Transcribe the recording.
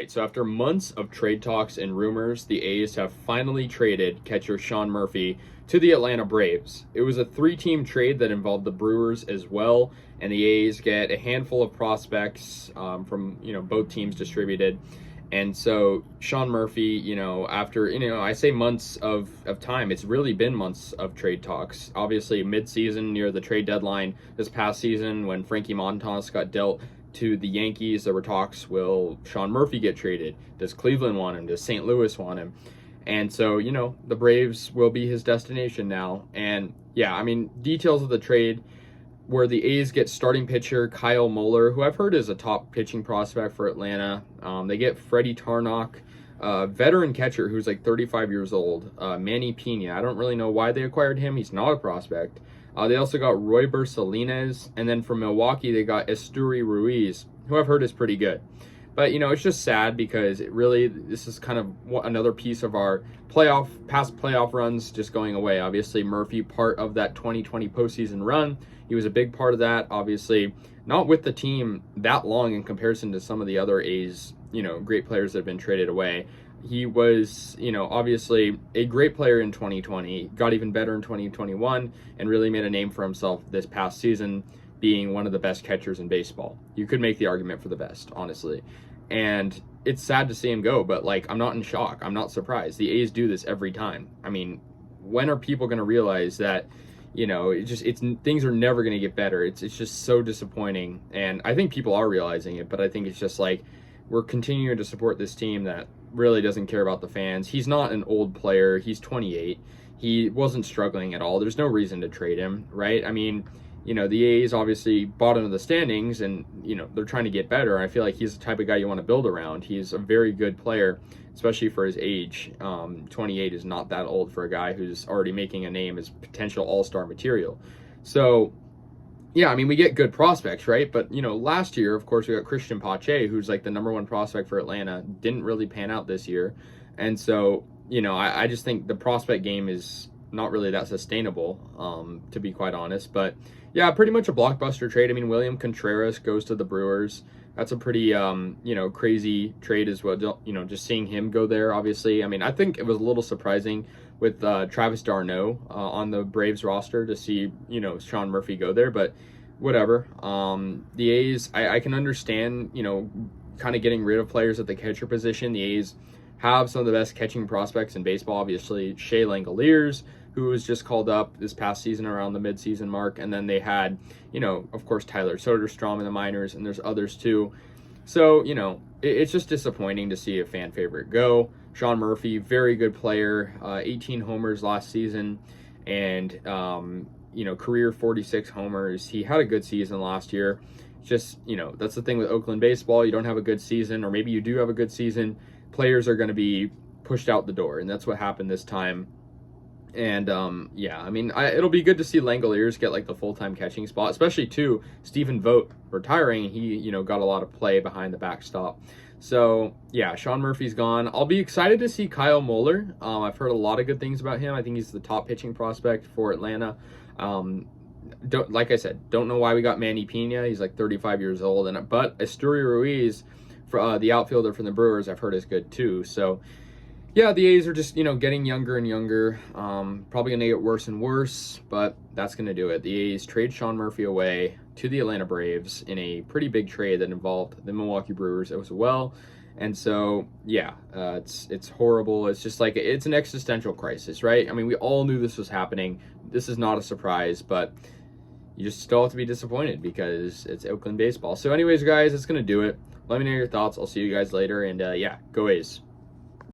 right, so after months of trade talks and rumors, the A's have finally traded catcher Sean Murphy to the Atlanta Braves. It was a three-team trade that involved the Brewers as well, and the A's get a handful of prospects from both teams distributed. And so Sean Murphy, after, I say months of time, it's really been months of trade talks. Obviously, midseason near the trade deadline this past season when Frankie Montas got dealt to the Yankees, there were talks, will Sean Murphy get traded? Does Cleveland want him? Does St. Louis want him? And so, the Braves will be his destination now. And yeah, I mean, details of the trade where the A's get starting pitcher Kyle Muller, who I've heard is a top pitching prospect for Atlanta. They get Freddie Tarnok, veteran catcher who's like 35 years old, Manny Pena. I don't really know why they acquired him. He's not a prospect. They also got Royber Salinas, and then from Milwaukee, they got Esteury Ruiz, who I've heard is pretty good. But, it's just sad because this is kind of another piece of our past playoff runs just going away. Obviously, Murphy, part of that 2020 postseason run. He was a big part of that, obviously, not with the team that long in comparison to some of the other A's, great players that have been traded away. He was, obviously a great player in 2020, got even better in 2021, and really made a name for himself this past season, being one of the best catchers in baseball. You could make the argument for the best, honestly. And it's sad to see him go, but I'm not in shock. I'm not surprised. The A's do this every time. I mean, when are people going to realize that, things are never going to get better? It's just so disappointing. And I think people are realizing it, but I think it's just we're continuing to support this team that really doesn't care about the fans. He's not an old player. He's 28. He wasn't struggling at all. There's no reason to trade him, right? I mean, the A's obviously bottom of the standings and, they're trying to get better. I feel like he's the type of guy you want to build around. He's a very good player, especially for his age. 28 is not that old for a guy who's already making a name as potential all-star material. So, yeah, I mean, we get good prospects, right? But, last year, of course, we got Christian Pache, who's the number one prospect for Atlanta. Didn't really pan out this year. And so, I just think the prospect game is not really that sustainable, to be quite honest. But, yeah, pretty much a blockbuster trade. I mean, William Contreras goes to the Brewers. That's a pretty, crazy trade as well. Just seeing him go there, obviously. I mean, I think it was a little surprising with Travis d'Arnaud on the Braves roster to see, Sean Murphy go there, but whatever. The A's, I can understand, kind of getting rid of players at the catcher position. The A's have some of the best catching prospects in baseball, obviously. Shea Langoliers, who was just called up this past season around the midseason mark, and then they had, of course, Tyler Soderstrom in the minors, and there's others too. So, it's just disappointing to see a fan favorite go. Sean Murphy, very good player, 18 homers last season, and, career 46 homers. He had a good season last year. Just, that's the thing with Oakland baseball. You don't have a good season, or maybe you do have a good season, players are going to be pushed out the door, and that's what happened this time. And, yeah, I mean, it'll be good to see Langoliers get, the full-time catching spot, especially, too, Stephen Vogt retiring. He, got a lot of play behind the backstop. So, yeah, Sean Murphy's gone. I'll be excited to see Kyle Muller. I've heard a lot of good things about him. I think he's the top pitching prospect for Atlanta. Like I said, don't know why we got Manny Pena. He's 35 years old. But Esteury Ruiz, for the outfielder from the Brewers, I've heard is good too. So, yeah, the A's are just, getting younger and younger. Probably going to get worse and worse, but that's going to do it. The A's trade Sean Murphy away to the Atlanta Braves in a pretty big trade that involved the Milwaukee Brewers as well. And so, yeah, it's horrible. It's just it's an existential crisis, right? I mean, we all knew this was happening. This is not a surprise, but you just still have to be disappointed because it's Oakland baseball. So anyways, guys, that's going to do it. Let me know your thoughts. I'll see you guys later. And, yeah, go A's.